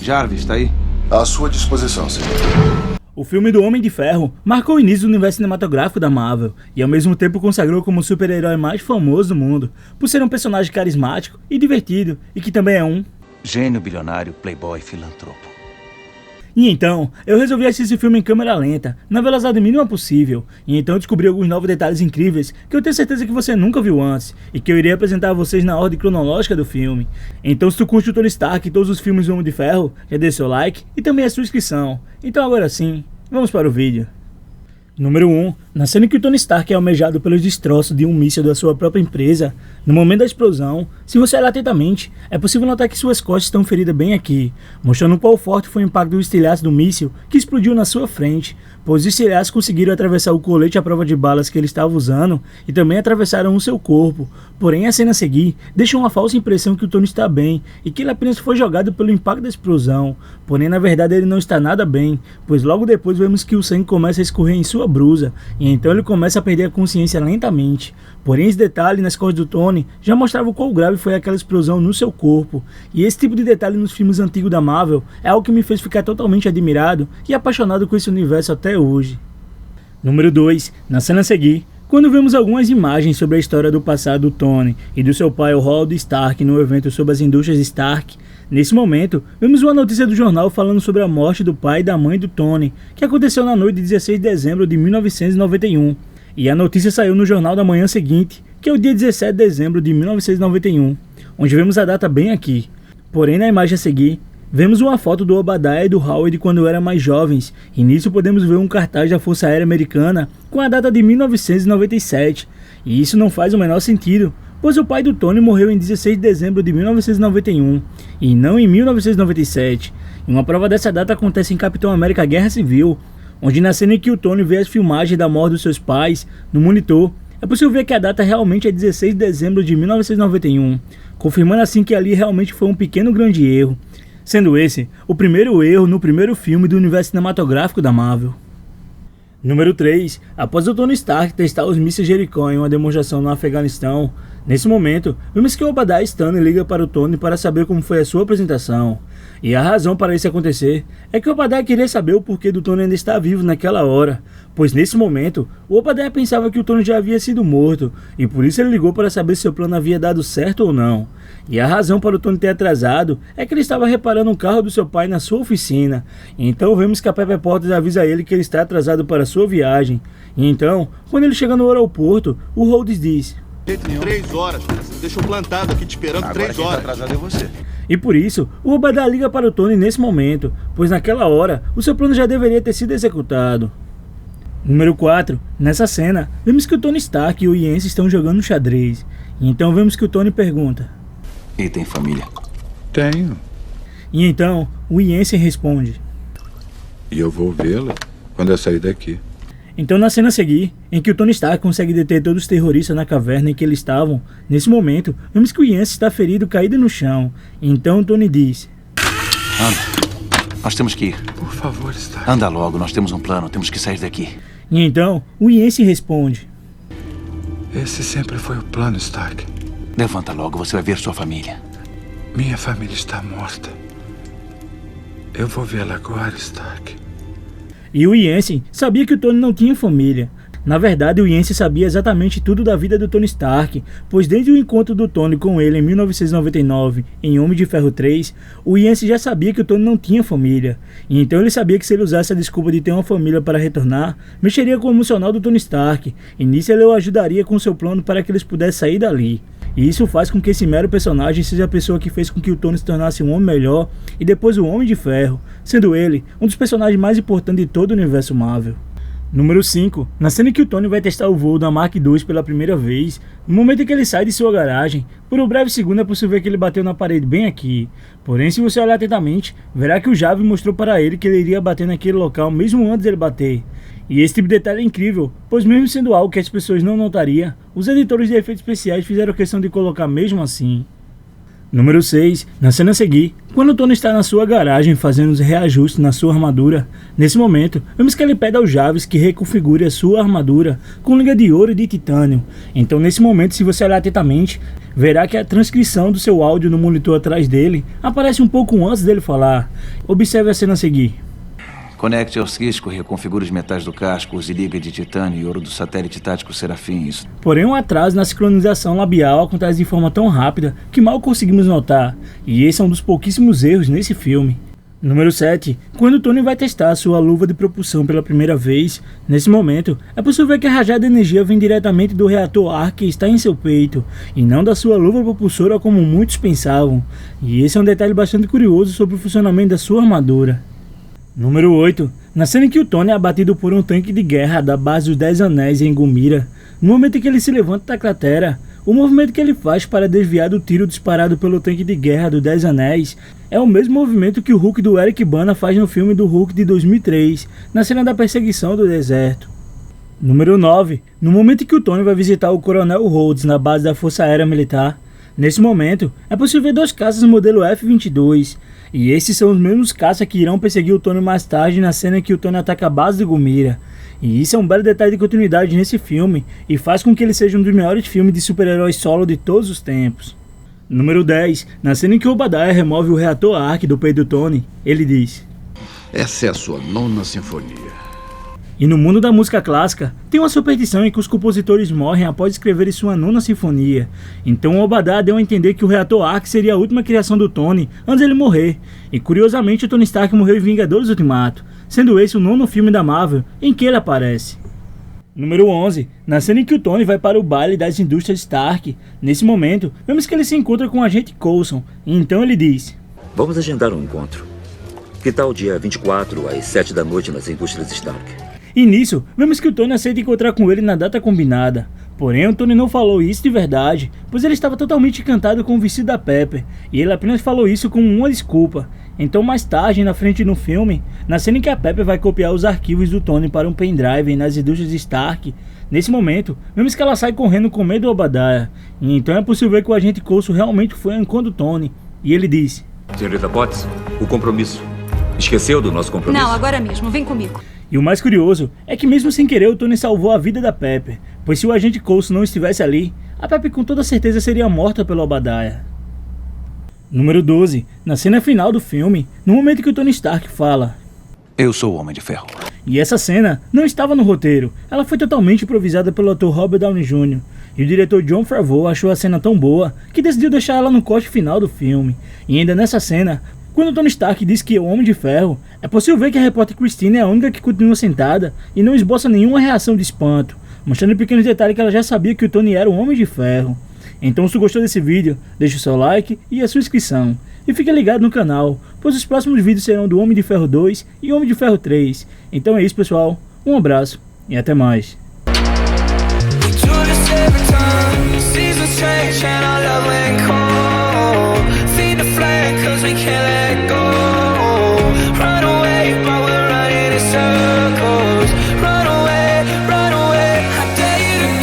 Jarvis, tá aí? À sua disposição, senhor. O filme do Homem de Ferro marcou o início do universo cinematográfico da Marvel e ao mesmo tempo consagrou como o super-herói mais famoso do mundo, por ser um personagem carismático e divertido, e que também é um gênio, bilionário, playboy, filantropo. E então, eu resolvi assistir esse filme em câmera lenta, na velocidade mínima possível, e então descobri alguns novos detalhes incríveis que eu tenho certeza que você nunca viu antes, e que eu irei apresentar a vocês na ordem cronológica do filme. Então se tu curte o Tony Stark e todos os filmes do Homem de Ferro, já deixa seu like e também a sua inscrição. Então agora sim, vamos para o vídeo. Número 1. Na cena em que o Tony Stark é almejado pelos destroços de um míssil da sua própria empresa, no momento da explosão, se você olhar atentamente, é possível notar que suas costas estão feridas bem aqui, mostrando quão forte foi o impacto do estilhaço do míssil que explodiu na sua frente, pois os estilhaços conseguiram atravessar o colete à prova de balas que ele estava usando e também atravessaram o seu corpo. Porém, a cena a seguir deixa uma falsa impressão que o Tony está bem e que ele apenas foi jogado pelo impacto da explosão. Porém, na verdade, ele não está nada bem, pois logo depois vemos que o sangue começa a escorrer em sua blusa e então ele começa a perder a consciência lentamente. Porém, esse detalhe nas costas do Tony já mostrava o quão grave foi aquela explosão no seu corpo. E esse tipo de detalhe nos filmes antigos da Marvel é algo que me fez ficar totalmente admirado e apaixonado com esse universo até hoje. Número 2. Na cena a seguir, quando vemos algumas imagens sobre a história do passado do Tony e do seu pai, o Howard Stark, no evento sobre as indústrias Stark, nesse momento, vemos uma notícia do jornal falando sobre a morte do pai e da mãe do Tony, que aconteceu na noite de 16 de dezembro de 1991. E a notícia saiu no jornal da manhã seguinte, que é o dia 17 de dezembro de 1991, onde vemos a data bem aqui. Porém, na imagem a seguir, vemos uma foto do Obadiah e do Howard quando eram mais jovens, e nisso podemos ver um cartaz da Força Aérea Americana com a data de 1997. E isso não faz o menor sentido, pois o pai do Tony morreu em 16 de dezembro de 1991, e não em 1997. E uma prova dessa data acontece em Capitão América Guerra Civil, onde na cena em que o Tony vê as filmagens da morte dos seus pais no monitor, é possível ver que a data realmente é 16 de dezembro de 1991, confirmando assim que ali realmente foi um pequeno grande erro, sendo esse o primeiro erro no primeiro filme do universo cinematográfico da Marvel. Número 3. Após o Tony Stark testar os mísseis Jericho em uma demonstração no Afeganistão, nesse momento, vemos que o Obadiah Stane liga para o Tony para saber como foi a sua apresentação. E a razão para isso acontecer é que o Obadiah queria saber o porquê do Tony ainda estar vivo naquela hora, pois nesse momento, o Obadiah pensava que o Tony já havia sido morto, e por isso ele ligou para saber se seu plano havia dado certo ou não. E a razão para o Tony ter atrasado é que ele estava reparando um carro do seu pai na sua oficina. E então vemos que a Pepper Potts avisa ele que ele está atrasado para a sua viagem. E então, quando ele chega no aeroporto, o Rhodes diz: 3 horas, cara. Você me deixou plantado aqui te esperando. Agora 3 quem horas. tá atrasado é você. E por isso, o Obadiah liga para o Tony nesse momento, pois naquela hora, o seu plano já deveria ter sido executado. Número 4. Nessa cena, vemos que o Tony Stark e o Yancey estão jogando xadrez. E então vemos que o Tony pergunta: E tem família? Tenho. E então, o Yancey responde: E eu vou vê-la quando eu sair daqui. Então na cena a seguir, em que o Tony Stark consegue deter todos os terroristas na caverna em que eles estavam, nesse momento, vemos que o Yancey está ferido, caído no chão. Então o Tony diz: Anda. Nós temos que ir. Por favor, Stark. Anda logo, nós temos um plano, temos que sair daqui. E então, o Yancey responde: Esse sempre foi o plano, Stark. Levanta logo, você vai ver sua família. Minha família está morta. Eu vou vê-la agora, Stark. E o Yancey sabia que o Tony não tinha família. Na verdade, o Yancey sabia exatamente tudo da vida do Tony Stark, pois desde o encontro do Tony com ele em 1999, em Homem de Ferro 3, o Yancey já sabia que o Tony não tinha família. E então ele sabia que se ele usasse a desculpa de ter uma família para retornar, mexeria com o emocional do Tony Stark, e nisso ele o ajudaria com seu plano para que eles pudessem sair dali. E isso faz com que esse mero personagem seja a pessoa que fez com que o Tony se tornasse um homem melhor e depois o Homem de Ferro, sendo ele um dos personagens mais importantes de todo o universo Marvel. Número 5. Na cena em que o Tony vai testar o voo da Mark II pela primeira vez, no momento em que ele sai de sua garagem, por um breve segundo é possível ver que ele bateu na parede bem aqui. Porém, se você olhar atentamente, verá que o Jarvis mostrou para ele que ele iria bater naquele local mesmo antes dele bater. E esse tipo de detalhe é incrível, pois mesmo sendo algo que as pessoas não notariam, os editores de efeitos especiais fizeram questão de colocar mesmo assim. Número 6. Na cena a seguir, quando o Tony está na sua garagem fazendo os reajustes na sua armadura, nesse momento, vemos que ele pede ao Jarvis que reconfigure a sua armadura com liga de ouro e de titânio. Então nesse momento, se você olhar atentamente, verá que a transcrição do seu áudio no monitor atrás dele aparece um pouco antes dele falar. Observe a cena a seguir. Conecte ao cisco, reconfigure os metais do casco, use liga de titânio e ouro do satélite tático Serafim. Isso. Porém, um atraso na sincronização labial acontece de forma tão rápida que mal conseguimos notar, e esse é um dos pouquíssimos erros nesse filme. Número 7. Quando Tony vai testar sua luva de propulsão pela primeira vez, nesse momento, é possível ver que a rajada de energia vem diretamente do reator ARC que está em seu peito, e não da sua luva propulsora como muitos pensavam, e esse é um detalhe bastante curioso sobre o funcionamento da sua armadura. Número 8. Na cena em que o Tony é abatido por um tanque de guerra da base dos 10 Anéis em Gumira, no momento em que ele se levanta da cratera, o movimento que ele faz para desviar do tiro disparado pelo tanque de guerra dos 10 Anéis é o mesmo movimento que o Hulk do Eric Bana faz no filme do Hulk de 2003, na cena da perseguição do deserto. Número 9. No momento em que o Tony vai visitar o Coronel Rhodes na base da Força Aérea Militar, nesse momento é possível ver 2 caças modelo F-22, e esses são os mesmos caças que irão perseguir o Tony mais tarde na cena em que o Tony ataca a base de Gumira. E isso é um belo detalhe de continuidade nesse filme e faz com que ele seja um dos melhores filmes de super-heróis solo de todos os tempos. Número 10. Na cena em que Obadiah remove o reator ARC do peito do Tony, ele diz: essa é a sua 9ª sinfonia. E no mundo da música clássica, tem uma superstição em que os compositores morrem após escreverem sua 9ª sinfonia. Então Obadiah deu a entender que o reator ARC seria a última criação do Tony antes dele morrer. E curiosamente o Tony Stark morreu em Vingadores Ultimato, sendo esse o 9º filme da Marvel em que ele aparece. Número 11. Na cena em que o Tony vai para o baile das indústrias Stark, nesse momento, vemos que ele se encontra com o agente Coulson, e então ele diz: vamos agendar um encontro. Que tal dia 24 às 7 da noite nas indústrias Stark? E nisso, vemos que o Tony aceita encontrar com ele na data combinada. Porém, o Tony não falou isso de verdade, pois ele estava totalmente encantado com o vestido da Pepper, e ele apenas falou isso como uma desculpa. Então mais tarde, na frente no filme, na cena em que a Pepper vai copiar os arquivos do Tony para um pendrive nas indústrias Stark, nesse momento, vemos que ela sai correndo com medo do Obadiah, e então é possível ver que o agente Coulson realmente foi ao encontro do Tony, e ele diz: Senhorita Potts, o compromisso. Esqueceu do nosso compromisso? Não, agora mesmo, vem comigo. E o mais curioso é que mesmo sem querer o Tony salvou a vida da Pepper, pois se o agente Coulson não estivesse ali, a Pepper com toda certeza seria morta pelo Obadiah. Número 12. Na cena final do filme, no momento que o Tony Stark fala: eu sou o Homem de Ferro. E essa cena não estava no roteiro, ela foi totalmente improvisada pelo ator Robert Downey Jr. E o diretor Jon Favreau achou a cena tão boa que decidiu deixar ela no corte final do filme. E ainda nessa cena, quando o Tony Stark diz que é o Homem de Ferro, é possível ver que a repórter Christine é a única que continua sentada e não esboça nenhuma reação de espanto, mostrando em pequenos detalhes que ela já sabia que o Tony era o Homem de Ferro. Então se gostou desse vídeo, deixe o seu like e a sua inscrição. E fique ligado no canal, pois os próximos vídeos serão do Homem de Ferro 2 e Homem de Ferro 3. Então é isso, pessoal, um abraço e até mais.